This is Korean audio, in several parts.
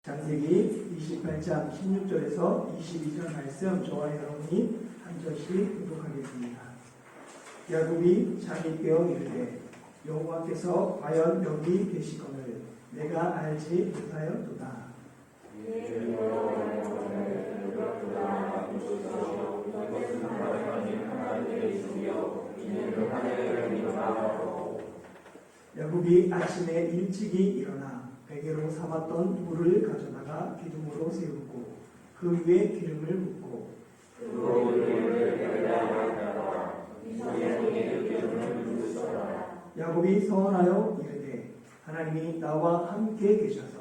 창세기 28장 16절에서 22절 말씀 저와 여러분이 한 절씩 교독하겠습니다. 야곱이 잠이 깨어 이르되 여호와께서 과연 여기 계시거늘 내가 알지 못하였도다. 야곱이 아침에 일찍이 일어나 베개로 삼았던 돌을 가져다가 기둥으로 세우고 그 위에 기름을 붓고 야곱이 서원하여 이르되 하나님이 나와 함께 계셔서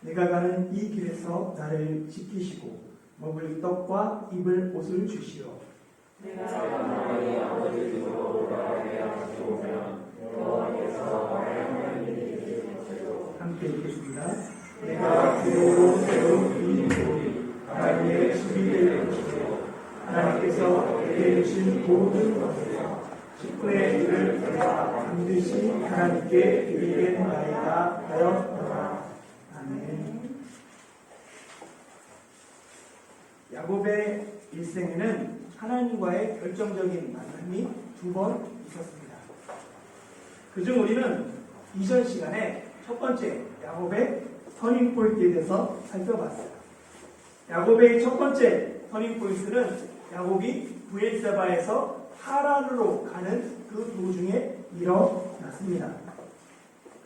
내가 가는 이 길에서 나를 지키시고 먹을 떡과 입을 옷을 주시오. 내가 나의 아버지 집으로 돌아가게 하시오면 여호와께서 함께 읽겠습니다. 내가 기도로 세운 이 돌이 하나님의 집이 될 것이요 하나님께서 내게 주신 모든 것에서 10분의 1을 내가 반드시 하나님께 드리겠나이다 하였더라. 아멘. 야곱의 일생에는 하나님과의 결정적인 만남이 2번 있었습니다. 그중 우리는 이전 시간에 첫 번째 야곱의 터닝포인트에 대해서 살펴봤어요. 야곱의 첫 번째 터닝포인트는 야곱이 브엘세바에서 하란으로 가는 그 도중에 일어났습니다.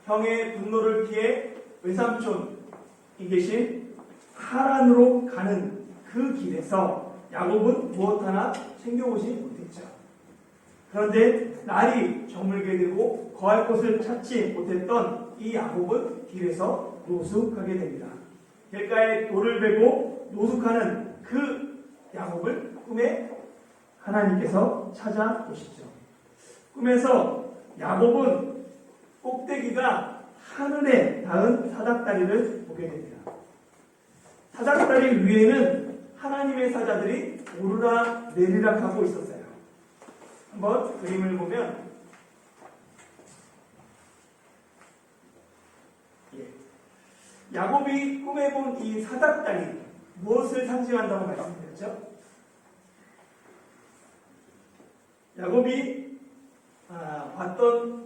형의 분노를 피해 외삼촌이 계신 하란으로 가는 그 길에서 야곱은 무엇 하나 챙겨오지 못했죠. 그런데 날이 저물게 되고 거할 곳을 찾지 못했던 이 야곱은 길에서 노숙하게 됩니다. 길가에 돌을 베고 노숙하는 그 야곱을 꿈에 하나님께서 찾아오시죠. 꿈에서 야곱은 꼭대기가 하늘에 닿은 사닥다리를 보게 됩니다. 사닥다리 위에는 하나님의 사자들이 오르락 내리락 하고 있었어요. 한번 그림을 보면 야곱이 꿈에 본 이 사닥다리 무엇을 상징한다고 말씀드렸죠? 야곱이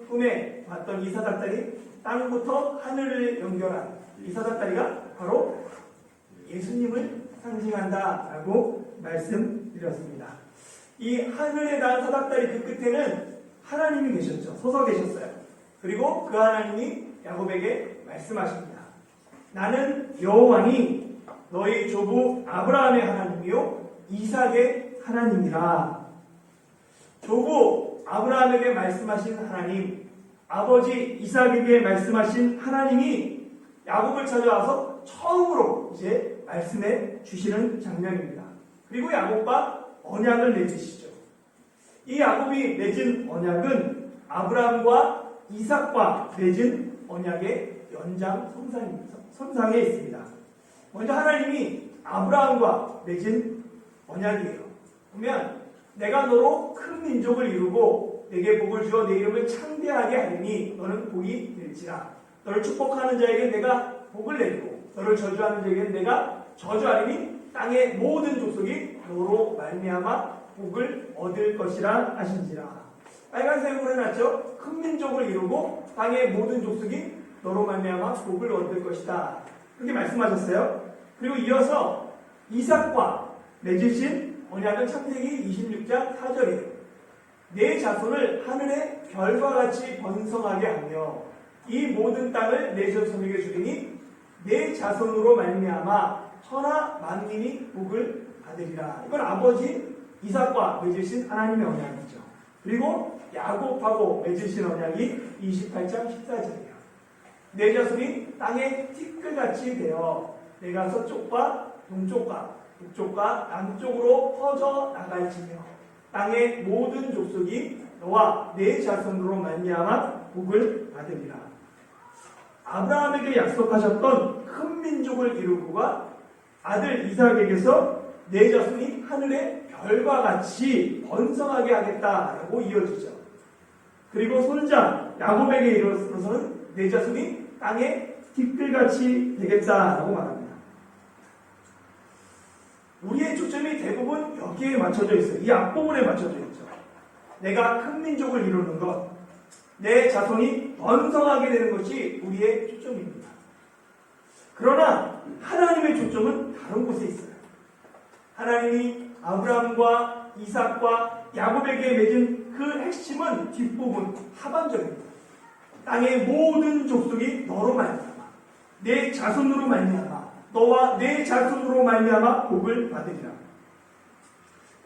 꿈에 봤던 이 사닥다리 땅부터 하늘을 연결한 이 사닥다리가 바로 예수님을 상징한다라고 말씀드렸습니다. 이 하늘에 닿은 사닥다리 그 끝에는 하나님이 계셨죠. 서서 계셨어요. 그리고 그 하나님이 야곱에게 말씀하십니다. 나는 여호와니 너희 조부 아브라함의 하나님이요 이삭의 하나님이라. 조부 아브라함에게 말씀하신 하나님, 아버지 이삭에게 말씀하신 하나님이 야곱을 찾아와서 처음으로 이제 말씀해 주시는 장면입니다. 그리고 야곱과 언약을 맺으시죠. 이 야곱이 맺은 언약은 아브라함과 이삭과 맺은 언약의 연장선상에 있습니다. 먼저 하나님이 아브라함과 맺은 언약이에요. 보면 내가 너로 큰 민족을 이루고 내게 복을 주어 내 이름을 창대하게 하리니 너는 복이 될지라. 너를 축복하는 자에게 내가 복을 내리고 너를 저주하는 자에게 내가 저주하리니 땅의 모든 족속이 너로 말미암아 복을 얻을 것이라 하신지라. 빨간색으로 해놨죠. 큰 민족을 이루고 땅의 모든 족속이 너로 말미암아 복을 얻을 것이다. 그렇게 말씀하셨어요. 그리고 이어서 이삭과 맺으신 언약은 창세기 26장 4절이에요. 내 자손을 하늘의 별과 같이 번성하게 하며 이 모든 땅을 내 자손에게 주리니 내 자손으로 말미암아 천하 만민이 복을 받으리라. 이건 아버지 이삭과 맺으신 하나님의 언약이죠. 그리고 야곱하고 맺으신 언약이 28장 14절이에요. 내 자손이 땅의 티끌같이 되어 내가 서쪽과 동쪽과 북쪽과 남쪽으로 퍼져 나갈지며 땅의 모든 족속이 너와 내 자손으로 말미암아 복을 받으리라. 아브라함에게 약속하셨던 큰 민족을 이루고가 아들 이삭에게서 내 자손이 하늘의 별과 같이 번성하게 하겠다라고 이어지죠. 그리고 손자 야곱에게 이르러서는 내 자손이 땅의 티끌같이 되겠다라고 말합니다. 우리의 초점이 대부분 여기에 맞춰져 있어요. 이 앞부분에 맞춰져 있죠. 내가 큰 민족을 이루는 것, 내 자손이 번성하게 되는 것이 우리의 초점입니다. 그러나 하나님의 초점은 다른 곳에 있어요. 하나님이 아브라함과 이삭과 야곱에게 맺은 그 핵심은 뒷부분, 하반절입니다. 땅의 모든 족속이 너로 말미암아 내 자손으로 말미암아 너와 내 자손으로 말미암아 복을 받으리라.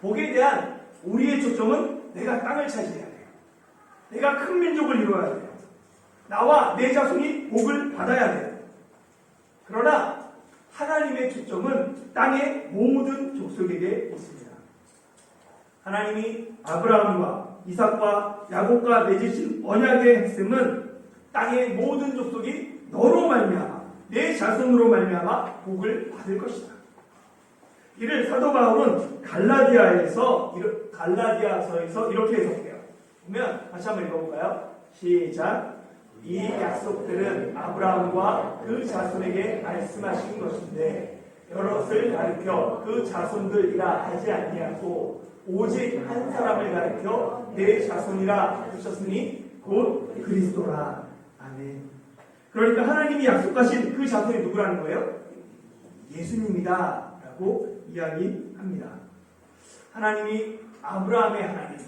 복에 대한 우리의 초점은 내가 땅을 차지해야 돼요. 내가 큰 민족을 이루어야 돼요. 나와 내 자손이 복을 받아야 돼요. 그러나 하나님의 초점은 땅의 모든 족속에게 있습니다. 하나님이 아브라함과 이삭과 야곱과 맺으신 언약의 핵심은 땅의 모든 족속이 너로 말미암아 내 자손으로 말미암아 복을 받을 것이다. 이를 사도 바울은 갈라디아서에서 이렇게 해석해요. 보면 다시 한번 읽어볼까요? 시작. 이 약속들은 아브라함과 그 자손에게 말씀하신 것인데 여럿을 가리켜 그 자손들이라 하지 아니하고 오직 한 사람을 가리켜 내 자손이라 하셨으니 곧 그리스도라. 아멘. 그러니까 하나님이 약속하신 그 자손이 누구라는 거예요? 예수님이다 라고 이야기합니다. 하나님이 아브라함의 하나님,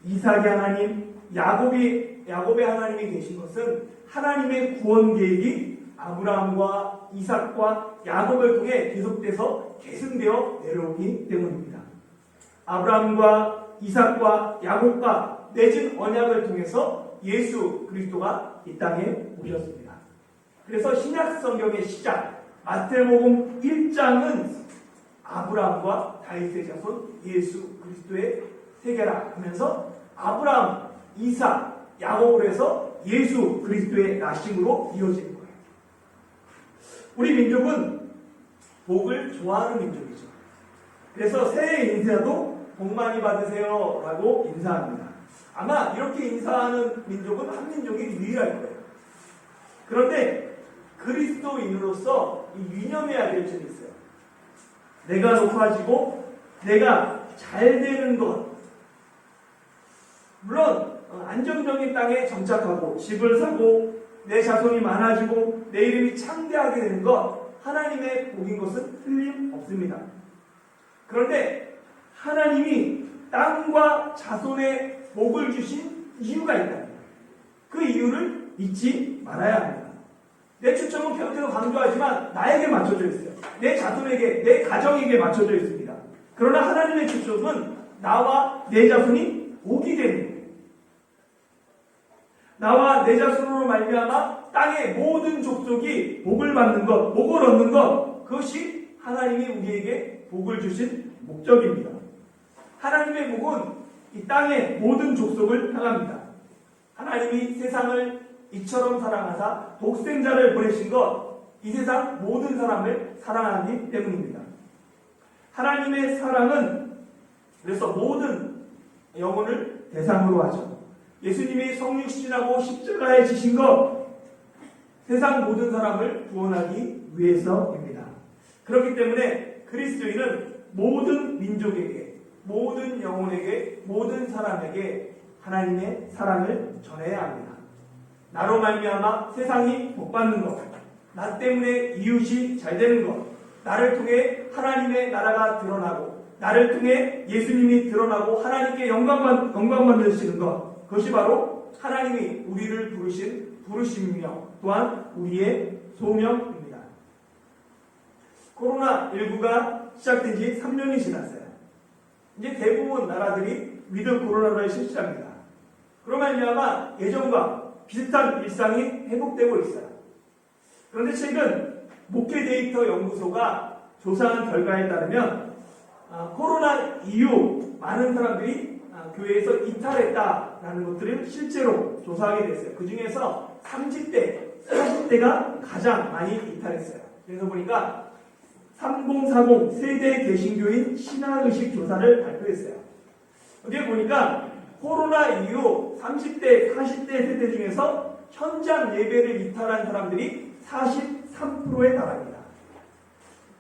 이삭의 하나님, 야곱의 하나님이 계신 것은 하나님의 구원 계획이 아브라함과 이삭과 야곱을 통해 계속돼서 계승되어 내려오기 때문입니다. 아브라함과 이삭과 야곱과 맺은 언약을 통해서 예수 그리스도가 이 땅에 오셨습니다. 그래서 신약 성경의 시작 마태복음 1장은 아브라함과 다윗의 자손 예수 그리스도의 세계라 하면서 아브라함, 이삭, 야곱으로 해서 예수 그리스도의 나심으로 이어지는 거예요. 우리 민족은 복을 좋아하는 민족이죠. 그래서 새해 인사도 복 많이 받으세요 라고 인사합니다. 아마 이렇게 인사하는 민족은 한 민족이 유일할 거예요. 그런데 그리스도인으로서 유념해야 될 점이 있어요. 내가 높아지고 내가 잘 되는 것, 물론 안정적인 땅에 정착하고 집을 사고 내 자손이 많아지고 내 이름이 창대하게 되는 것, 하나님의 복인 것은 틀림없습니다. 그런데 하나님이 땅과 자손의 복을 주신 이유가 있다는 거예요. 그 이유를 잊지 말아야 합니다. 내 초점은 계속해서 강조하지만 나에게 맞춰져 있어요. 내 자손에게, 내 가정에게 맞춰져 있습니다. 그러나 하나님의 초점은 나와 내 자손이 복이 되는 거예요. 나와 내 자손으로 말미암아 땅의 모든 족속이 복을 받는 것, 복을 얻는 것, 그것이 하나님이 우리에게 복을 주신 목적입니다. 하나님의 복은 이 땅의 모든 족속을 향합니다. 하나님이 세상을 이처럼 사랑하사 독생자를 보내신 것, 이 세상 모든 사람을 사랑하기 때문입니다. 하나님의 사랑은 그래서 모든 영혼을 대상으로 하죠. 예수님이 성육신하고 십자가에 지신 것, 세상 모든 사람을 구원하기 위해서입니다. 그렇기 때문에 그리스도인은 모든 민족에게, 모든 영혼에게, 모든 사람에게 하나님의 사랑을 전해야 합니다. 나로 말미암아 세상이 복받는 것, 나 때문에 이웃이 잘 되는 것, 나를 통해 하나님의 나라가 드러나고 나를 통해 예수님이 드러나고 하나님께 영광 받으시는 것, 그것이 바로 하나님이 우리를 부르신 부르심이며 또한 우리의 소명입니다. 코로나19가 시작된 지 3년이 지났어요. 이제 대부분 나라들이 위드 코로나를 실시합니다. 그러면 예전과 비슷한 일상이 회복되고 있어요. 그런데 최근 목회 데이터 연구소가 조사한 결과에 따르면 코로나 이후 많은 사람들이 교회에서 이탈했다라는 것들을 실제로 조사하게 됐어요. 그 중에서 30대, 40대가 가장 많이 이탈했어요. 그래서 보니까 3040 세대 개신교인 신앙의식 조사를 발표했어요. 여기에 보니까 코로나 이후 30대, 40대 세대 중에서 현장 예배를 이탈한 사람들이 43%에 달합니다.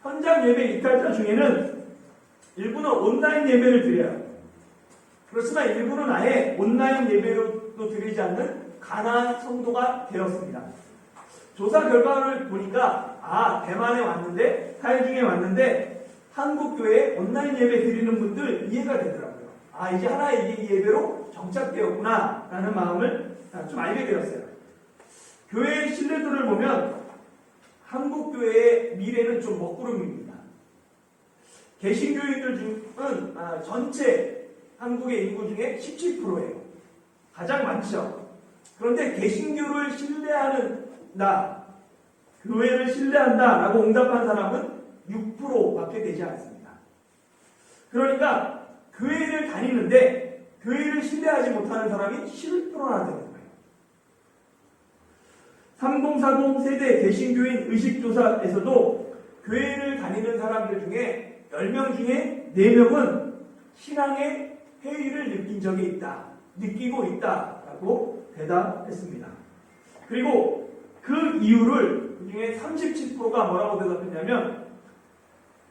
현장 예배 이탈자 중에는 일부는 온라인 예배를 드려요. 그렇지만 일부는 아예 온라인 예배로도 드리지 않는 가난한 성도가 되었습니다. 조사 결과를 보니까 대만에 왔는데, 타이중에 왔는데 한국 교회에 온라인 예배 드리는 분들 이해가 되더라고요. 이제 하나의 예배로 정착되었구나 라는 마음을 좀 알게 되었어요. 교회의 신뢰도를 보면 한국 교회의 미래는 좀 먹구름입니다. 개신교인들 중은 전체 한국의 인구 중에 17%예요. 가장 많죠. 그런데 개신교를 신뢰하는 교회를 신뢰한다 라고 응답한 사람은 6%밖에 되지 않습니다. 그러니까 교회를 다니는데 교회를 신뢰하지 못하는 사람이 11%나 되는 거예요. 3040 세대 개신교인 의식조사에서도 교회를 다니는 사람들 중에 10명 중에 4명은 신앙의 회의를 느끼고 있다라고 대답했습니다. 그리고 그 이유를 그 중에 37%가 뭐라고 대답했냐면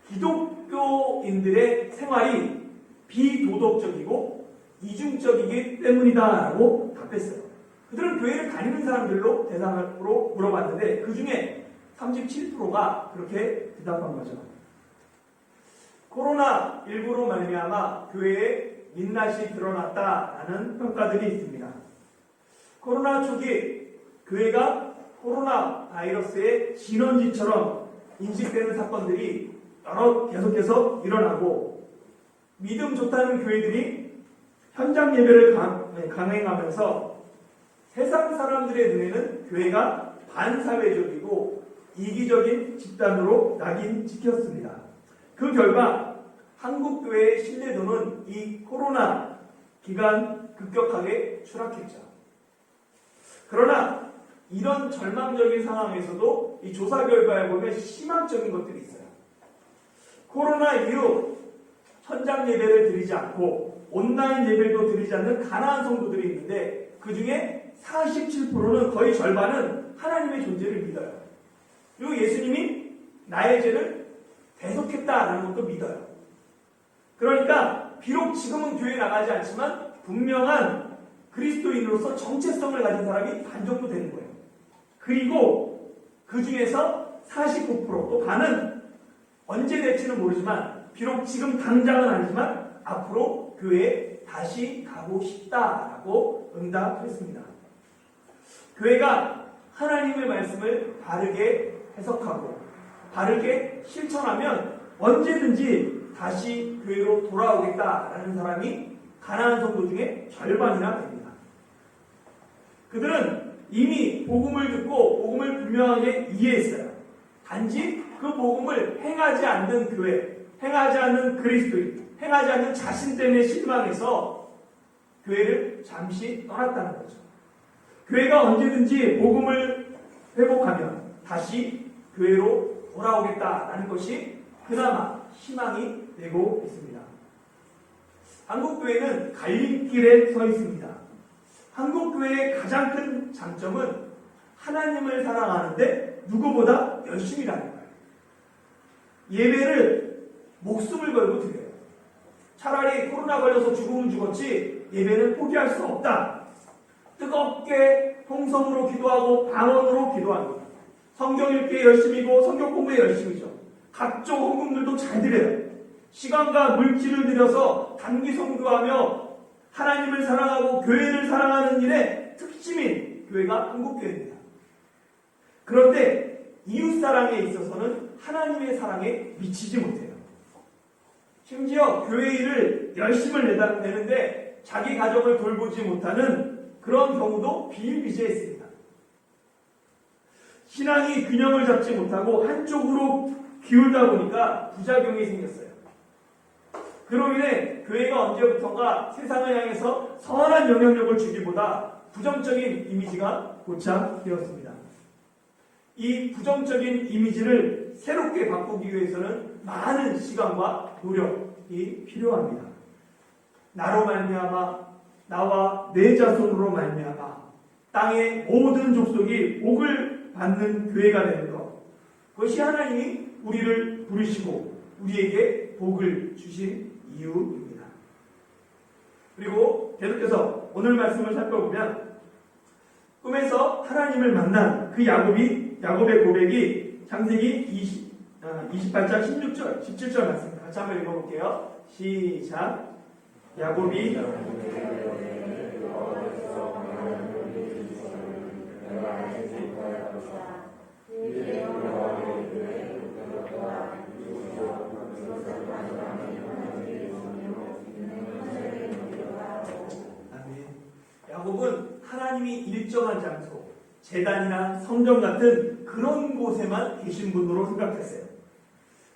기독교인들의 생활이 비도덕적이고 이중적이기 때문이다라고 답했어요. 그들은 교회를 다니는 사람들로 대상으로 물어봤는데 그 중에 37%가 그렇게 대답한 거죠. 코로나19로 말미암아 교회에 민낯이 드러났다라는 평가들이 있습니다. 코로나 초기 교회가 코로나 바이러스의 진원지처럼 인식되는 사건들이 계속해서 일어나고 믿음 좋다는 교회들이 현장 예배를 강행하면서 세상 사람들의 눈에는 교회가 반사회적이고 이기적인 집단으로 낙인찍혔습니다. 그 결과 한국 교회의 신뢰도는 이 코로나 기간 급격하게 추락했죠. 그러나 이런 절망적인 상황에서도 이 조사 결과에 보면 희망적인 것들이 있어요. 코로나 이후 현장 예배를 드리지 않고 온라인 예배도 드리지 않는 가난한 성도들이 있는데 그 중에 47%는 거의 절반은 하나님의 존재를 믿어요. 그리고 예수님이 나의 죄를 대속했다라는 것도 믿어요. 그러니까 비록 지금은 교회에 나가지 않지만 분명한 그리스도인으로서 정체성을 가진 사람이 반 정도 되는 거예요. 그리고 그 중에서 49%, 또 반은 언제 될지는 모르지만 비록 지금 당장은 아니지만 앞으로 교회에 다시 가고 싶다라고 응답했습니다. 교회가 하나님의 말씀을 바르게 해석하고 바르게 실천하면 언제든지 다시 교회로 돌아오겠다라는 사람이 가난한 성도 중에 절반이나 됩니다. 그들은 이미 복음을 듣고 복음을 분명하게 이해했어요. 단지 그 복음을 행하지 않는 교회, 행하지 않는 그리스도인, 행하지 않는 자신 때문에 실망해서 교회를 잠시 떠났다는 거죠. 교회가 언제든지 복음을 회복하면 다시 교회로 돌아오겠다라는 것이 그나마 희망이 되고 있습니다. 한국교회는 갈림길에 서 있습니다. 한국교회의 가장 큰 장점은 하나님을 사랑하는데 누구보다 열심히 다니는 거예요. 예배를 목숨을 걸고 드려요. 차라리 코로나 걸려서 죽으면 죽었지 예배는 포기할 수 없다. 뜨겁게 통성으로 기도하고 방언으로 기도합니다. 성경 읽기에 열심이고 성경 공부에 열심이죠. 각종 헌금들도 잘 드려요. 시간과 물질을 들여서 단기 성교하며 하나님을 사랑하고 교회를 사랑하는 일에 특심인 교회가 한국교회입니다. 그런데 이웃사랑에 있어서는 하나님의 사랑에 미치지 못해요. 심지어 교회 일을 열심을 내는데 자기 가정을 돌보지 못하는 그런 경우도 비일비재했습니다. 신앙이 균형을 잡지 못하고 한쪽으로 기울다 보니까 부작용이 생겼어요. 그로 인해 교회가 언제부턴가 세상을 향해서 선한 영향력을 주기보다 부정적인 이미지가 고착되었습니다. 이 부정적인 이미지를 새롭게 바꾸기 위해서는 많은 시간과 노력이 필요합니다. 나로 말미암아 나와 내 자손으로 말미암아 땅의 모든 족속이 복을 받는 교회가 되는 것, 그것이 하나님이 우리를 부르시고 우리에게 복을 주신 이유입니다. 그리고 계속해서 오늘 말씀을 살펴보면 꿈에서 하나님을 만난 그 야곱의 고백이 창세기 28장 16절, 17절 말씀 같이 한번 읽어볼게요. 시작. 야곱이 야곱은 하나님이 일정한 장소, 제단이나 성전 같은 그런 곳에만 계신 분으로 생각했어요.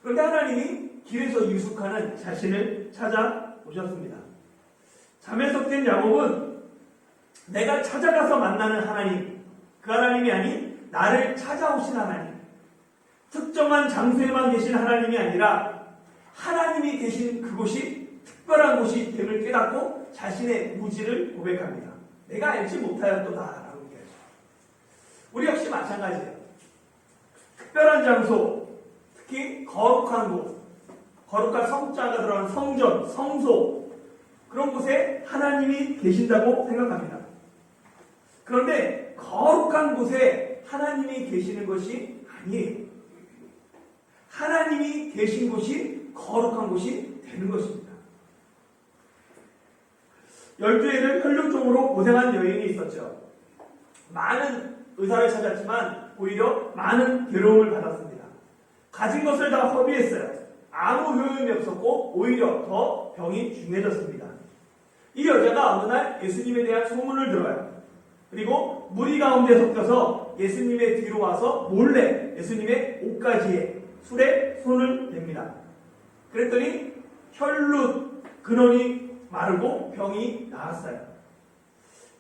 그런데 하나님이 길에서 유숙하는 자신을 찾아오셨습니다. 잠에서 깬 야곱은 내가 찾아가서 만나는 하나님, 그 하나님이 아닌 나를 찾아오신 하나님, 특정한 장소에만 계신 하나님이 아니라 하나님이 계신 그곳이 특별한 곳이 됨을 깨닫고 자신의 무지를 고백합니다. 내가 알지 못하였도다라고 얘기하죠. 우리 역시 마찬가지예요. 특별한 장소, 특히 거룩한 곳, 거룩한 성자가 들어간 성전, 성소, 그런 곳에 하나님이 계신다고 생각합니다. 그런데 거룩한 곳에 하나님이 계시는 것이 아니에요. 하나님이 계신 곳이 거룩한 곳이 되는 것입니다. 12해를 혈루증으로 고생한 여인이 있었죠. 많은 의사를 찾았지만 오히려 많은 괴로움을 받았습니다. 가진 것을 다 허비했어요. 아무 효용이 없었고 오히려 더 병이 중해졌습니다. 이 여자가 어느 날 예수님에 대한 소문을 들어요. 그리고 무리 가운데 섞여서 예수님의 뒤로 와서 몰래 예수님의 옷가지에 술에 손을 댑니다. 그랬더니 혈루 근원이 마르고 병이 나았어요.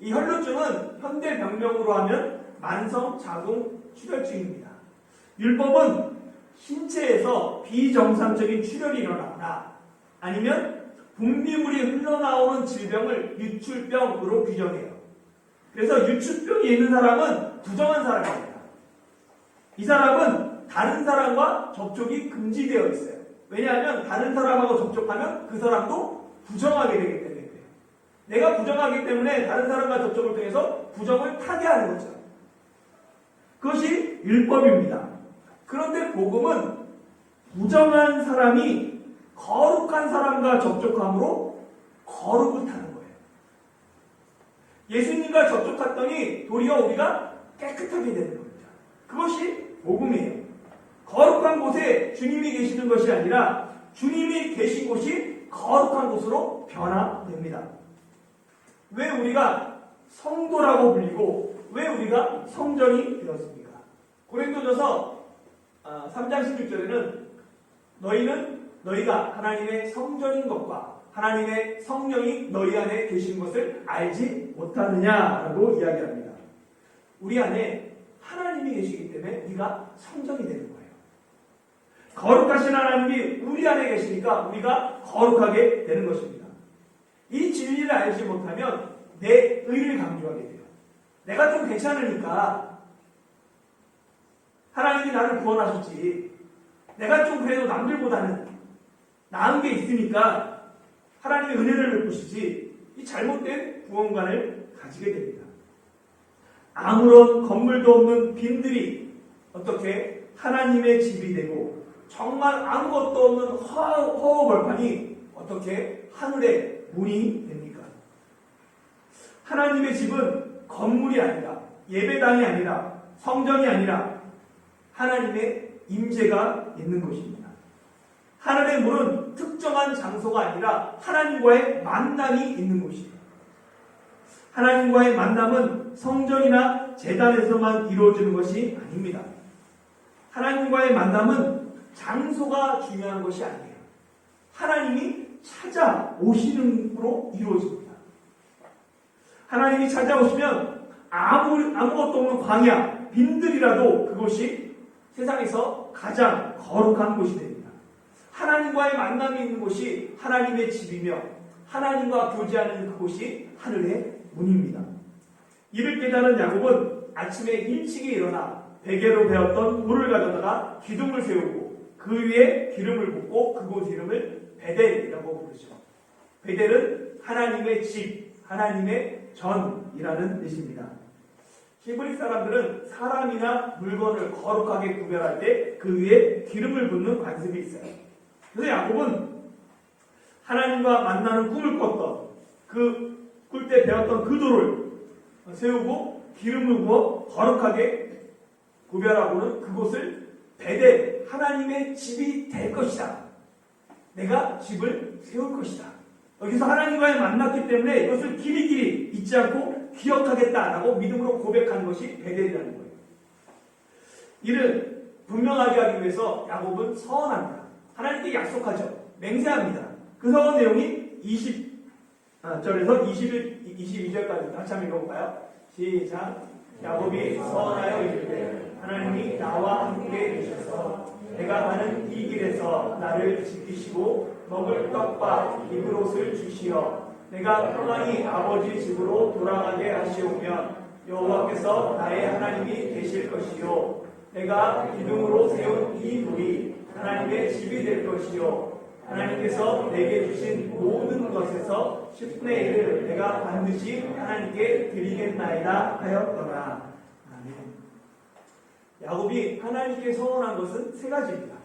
이 혈루증은 현대 병명으로 하면 만성 자궁 출혈증입니다. 율법은 신체에서 비정상적인 출혈이 일어나거나 아니면 분비물이 흘러나오는 질병을 유출병으로 규정해요. 그래서 유출병이 있는 사람은 부정한 사람입니다. 이 사람은 다른 사람과 접촉이 금지되어 있어요. 왜냐하면 다른 사람하고 접촉하면 그 사람도 부정하게 되기 때문에 그래요. 내가 부정하기 때문에 다른 사람과 접촉을 통해서 부정을 타개하는 거죠. 그것이 율법입니다. 그런데 복음은 부정한 사람이 거룩한 사람과 접촉함으로 거룩을 타는 거예요. 예수님과 접촉했더니 도리어 우리가 깨끗하게 되는 겁니다. 그것이 복음이에요. 거룩한 곳에 주님이 계시는 것이 아니라 주님이 계신 곳이 거룩한 곳으로 변화됩니다. 왜 우리가 성도라고 불리고 왜 우리가 성전이 되었습니까? 고린도전서 3장 16절에는 너희가 하나님의 성전인 것과 하나님의 성령이 너희 안에 계신 것을 알지 못하느냐라고 이야기합니다. 우리 안에 하나님이 계시기 때문에 우리가 성전이 되는 거예요. 거룩하신 하나님이 우리 안에 계시니까 우리가 거룩하게 되는 것입니다. 이 진리를 알지 못하면 내 의를 강조하게 돼요. 내가 좀 괜찮으니까 하나님이 나를 구원하셨지. 내가 좀 그래도 남들보다는 나은 게 있으니까 하나님의 은혜를 베푸시지. 이 잘못된 구원관을 가지게 됩니다. 아무런 건물도 없는 빈들이 어떻게 하나님의 집이 되고 정말 아무것도 없는 허허벌판이 어떻게 하늘의 문이 됩니까? 하나님의 집은 건물이 아니라 예배당이 아니라 성전이 아니라 하나님의 임재가 있는 곳입니다. 하늘의 문은 특정한 장소가 아니라 하나님과의 만남이 있는 곳입니다. 하나님과의 만남은 성전이나 제단에서만 이루어지는 것이 아닙니다. 하나님과의 만남은 장소가 중요한 것이 아니에요. 하나님이 찾아오시는 으로 이루어집니다. 하나님이 찾아오시면 아무것도 없는 광야, 빈들이라도 그곳이 세상에서 가장 거룩한 곳이 됩니다. 하나님과의 만남이 있는 곳이 하나님의 집이며 하나님과 교제하는 그곳이 하늘의 문입니다. 이를 깨달은 야곱은 아침에 일찍이 일어나 베개로 베었던 돌을 가져다가 기둥을 세우고 그 그 위에 기름을 붓고 그곳 이름을 베델이라고 부르죠. 베델은 하나님의 집, 하나님의 전이라는 뜻입니다. 히브리 사람들은 사람이나 물건을 거룩하게 구별할 때 그 위에 기름을 붓는 관습이 있어요. 그래서 야곱은 하나님과 만나는 꿈을 꿨던 꿀 때 배웠던 그 돌을 세우고 기름을 부어 거룩하게 구별하고는 그곳을 베델, 하나님의 집이 될 것이다. 내가 집을 세울 것이다. 여기서 하나님과의 만났기 때문에 이것을 길이길이 잊지 않고 기억하겠다라고 믿음으로 고백하는 것이 베델이라는 거예요. 이를 분명하게 하기 위해서 야곱은 서원합니다. 하나님께 약속하죠. 맹세합니다. 그 서원 내용이 20절에서 22절까지 같이 한번 읽어볼까요? 시작. 야곱이 서원하여 이르되 하나님이 나와 함께 계셔서 내가 가는 이 길에서 나를 지키시고 먹을 떡과 입을 옷을 주시어 내가 평안히 아버지 집으로 돌아가게 하시오면 여호와께서 나의 하나님이 되실 것이요 내가 기둥으로 세운 이 돌이 하나님의 집이 될 것이요 하나님께서 내게 주신 모든 것에서 10분의 1을 내가 반드시 하나님께 드리겠나이다 하였더라. 아멘. 야곱이 하나님께 서원한 것은 세 가지입니다.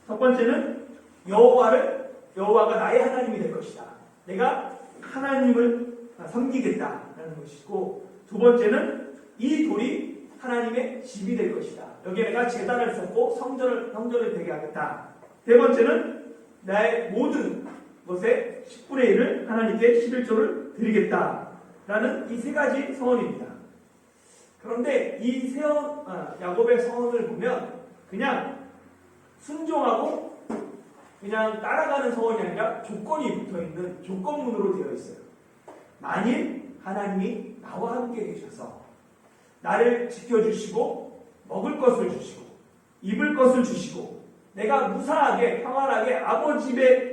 첫 번째는 여호와가 나의 하나님이 될 것이다. 내가 하나님을 섬기겠다라는 것이고, 두 번째는 이 돌이 하나님의 집이 될 것이다. 여기에 내가 제단을 쌓고 성전을 되게 하겠다. 세 번째는 나의 모든 것의 10분의 1을 하나님께 11조를 드리겠다라는 이 세 가지 서원입니다. 그런데 이 야곱의 서원을 보면 그냥 순종하고 그냥 따라가는 서원이 아니라 조건이 붙어있는 조건문으로 되어 있어요. 만일 하나님이 나와 함께 계셔서 나를 지켜주시고 먹을 것을 주시고 입을 것을 주시고 내가 무사하게 평안하게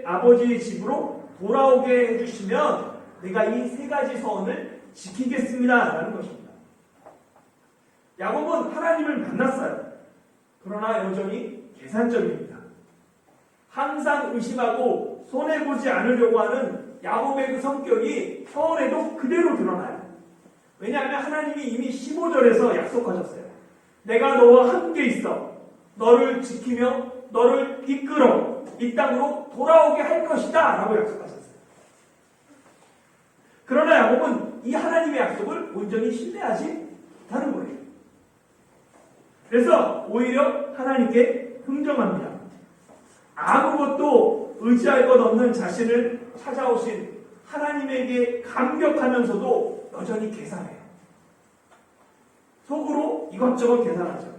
아버지의 집으로 돌아오게 해주시면 내가 이 세 가지 서원을 지키겠습니다 라는 것입니다. 야곱은 하나님을 만났어요. 그러나 여전히 계산적입니다. 항상 의심하고 손해보지 않으려고 하는 야곱의 그 성격이 서원에도 그대로 드러나요. 왜냐하면 하나님이 이미 15절에서 약속하셨어요. 내가 너와 함께 있어 너를 지키며 너를 이끌어 이 땅으로 돌아오게 할 것이다 라고 약속하셨어요. 그러나 야곱은 이 하나님의 약속을 온전히 신뢰하지 못하는 거예요. 그래서 오히려 하나님께 흥정합니다. 아무것도 의지할 것 없는 자신을 찾아오신 하나님에게 감격하면서도 여전히 계산해요. 속으로 이것저것 계산하죠.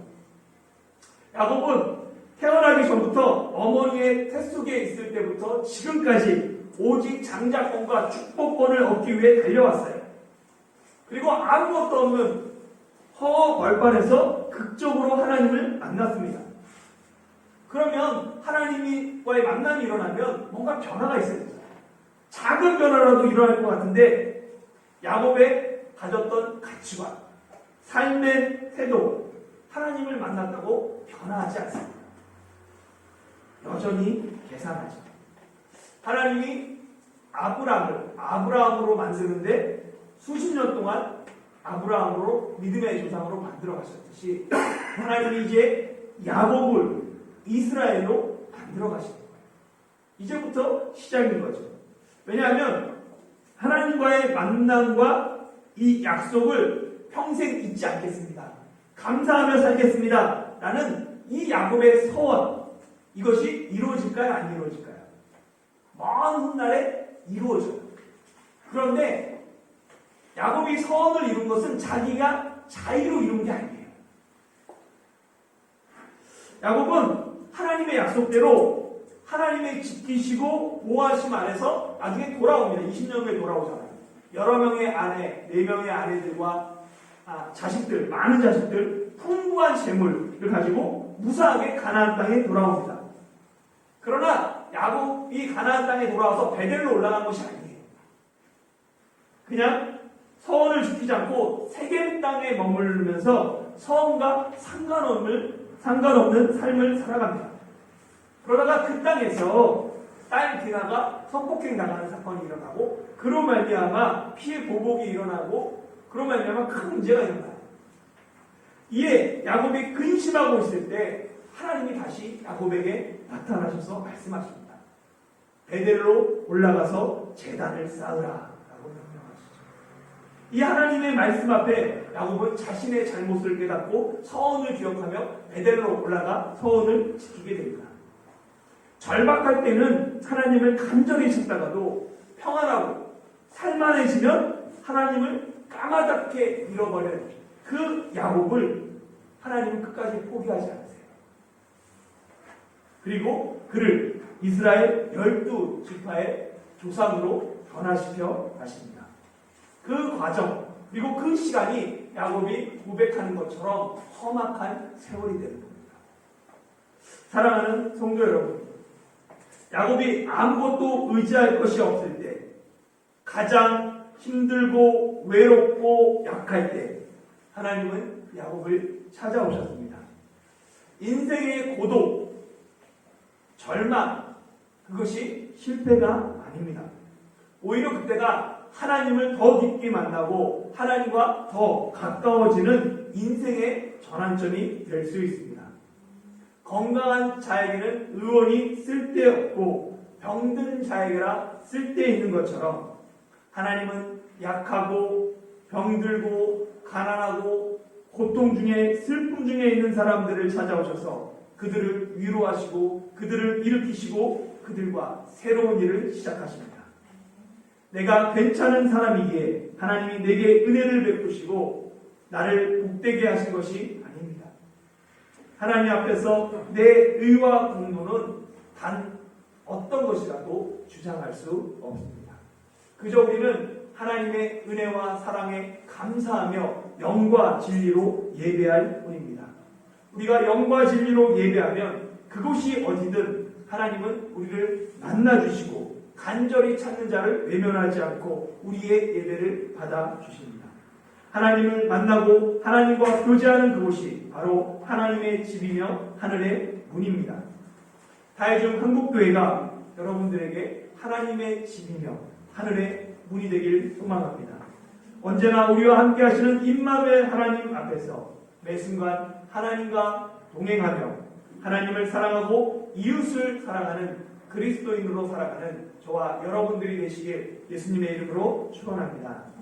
야곱은 태어나기 전부터 어머니의 태 속에 있을 때부터 지금까지 오직 장자권과 축복권을 얻기 위해 달려왔어요. 그리고 아무것도 없는 허허벌판에서 극적으로 하나님을 만났습니다. 그러면 하나님과의 만남이 일어나면 뭔가 변화가 있어야 되잖아요. 작은 변화라도 일어날 것 같은데 야곱의 가졌던 가치관, 삶의 태도, 하나님을 만났다고 변화하지 않습니다. 여전히 계산하죠. 하나님이 아브라함으로 만드는데 수십 년 동안 아브라함으로 믿음의 조상으로 만들어 가셨듯이 하나님이 이제 야곱을 이스라엘로 만들어 가시는 거예요. 이제부터 시작인 거죠. 왜냐하면 하나님과의 만남과 이 약속을 평생 잊지 않겠습니다. 감사하며 살겠습니다. 라는 이 야곱의 서원, 이것이 이루어질까요? 안 이루어질까요? 먼 훗날에 이루어져요. 그런데 야곱이 서원을 이룬 것은 자기가 자의로 이룬 게 아니에요. 야곱은 하나님의 약속대로 하나님의 지키시고 보호하심 안에서 나중에 돌아옵니다. 20년 후에 돌아오잖아요. 여러 명의 아내, 4명의 아내들과 자식들, 많은 자식들, 풍부한 재물을 가지고 무사하게 가나안 땅에 돌아옵니다. 그러나 야곱이 가나안 땅에 돌아와서 베델로 올라간 것이 아니에요. 그냥 서원을 지키지 않고 세겜 땅에 머무르면서 서원과 상관없는 삶을 살아갑니다. 그러다가 그 땅에서 딸 디나가 성폭행 당하는 사건이 일어나고 그로 말미암아 피해 보복이 일어나고 그로 말미암아 큰 문제가 일어나요. 이에 야곱이 근심하고 있을 때 하나님이 다시 야곱에게 나타나셔서 말씀하십니다. 베델로 올라가서 제단을 쌓으라 라고 명령하시죠. 이 하나님의 말씀 앞에 야곱은 자신의 잘못을 깨닫고 서원을 기억하며 베델로 올라가 서원을 지키게 됩니다. 절박할 때는 하나님을 간절히 찾다가도 평안하고 살만해지면 하나님을 까마잡게 잃어버린 그 야곱을 하나님은 끝까지 포기하지 않으세요. 그리고 그를 이스라엘 12지파의 조상으로 변화시켜 가십니다. 그 과정 그리고 그 시간이 야곱이 고백하는 것처럼 험악한 세월이 되는 겁니다. 사랑하는 성도 여러분, 야곱이 아무것도 의지할 것이 없을 때, 가장 힘들고 외롭고 약할 때 하나님은 야곱을 찾아오셨습니다. 인생의 고독, 절망, 그것이 실패가 아닙니다. 오히려 그때가 하나님을 더 깊게 만나고 하나님과 더 가까워지는 인생의 전환점이 될 수 있습니다. 건강한 자에게는 의원이 쓸데없고 병든 자에게라 쓸데있는 것처럼 하나님은 약하고 병들고 가난하고 고통 중에 슬픔 중에 있는 사람들을 찾아오셔서 그들을 위로하시고 그들을 일으키시고 그들과 새로운 일을 시작하십니다. 내가 괜찮은 사람이기에 하나님이 내게 은혜를 베푸시고 나를 복되게 하신 것이 아닙니다. 하나님 앞에서 내 의와 공로는 단 어떤 것이라도 주장할 수 없습니다. 그저 우리는 하나님의 은혜와 사랑에 감사하며 영과 진리로 예배할 뿐입니다. 우리가 영과 진리로 예배하면 그곳이 어디든 하나님은 우리를 만나주시고 간절히 찾는 자를 외면하지 않고 우리의 예배를 받아주십니다. 하나님을 만나고 하나님과 교제하는 그곳이 바로 하나님의 집이며 하늘의 문입니다. 다해중 한국교회가 여러분들에게 하나님의 집이며 하늘의 문이 되길 소망합니다. 언제나 우리와 함께 하시는 임마누엘 하나님 앞에서 매 순간 하나님과 동행하며 하나님을 사랑하고 이웃을 사랑하는 그리스도인으로 살아가는 저와 여러분들이 되시길 예수님의 이름으로 축원합니다.